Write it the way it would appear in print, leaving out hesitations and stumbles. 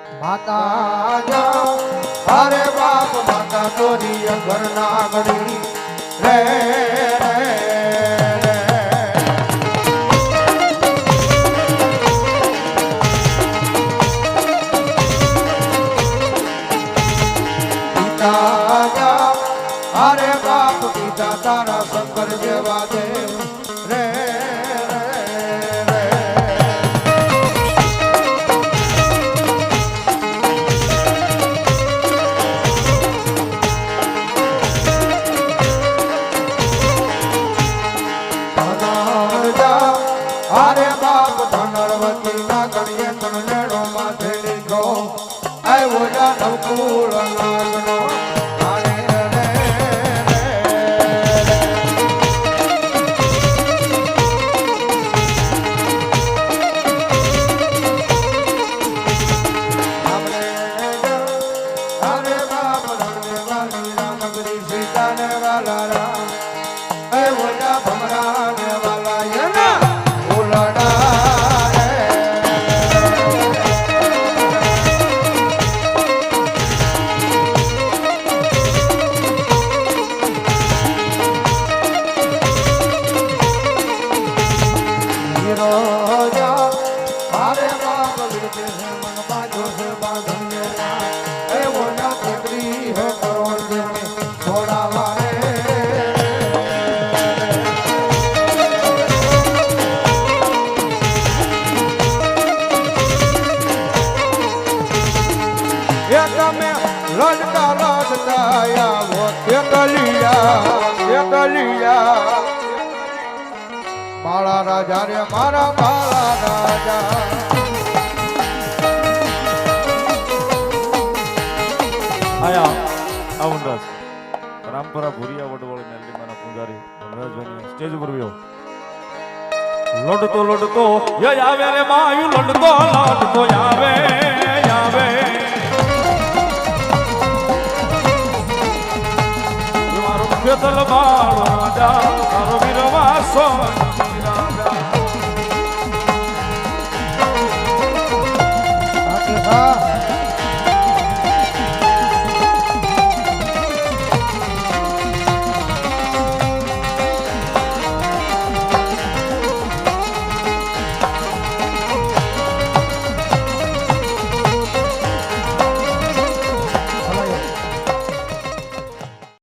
માતા જા અરે બાપ માતા તોરી ઘરના ગળી રે પિતા જા અરે બાપ પિતા તારા શંકર જેવા દે રે અરે બાપ ધનરવતી ના ગણીએ તણનેડો માથે લીધો આવ્યો જા નવકુળ નાગનો અરે બાપ રણને વાલી રામગરી સીતાને વાલા રામ આવ્યો જા ભમરા ને વાલા યના મારા રાજા રે મારા મારા રાજા આયા આવંદાસ રામપરા ભુરિયા વડવાળી મેલડી મારા પૂજારી વનરાજભાઈ સ્ટેજ ઉપર આવ્યો લડતો ય આવે રે માયુ લડતો આવે આવે મારો બેતલ બાળો રાજા મારો વીરવાસો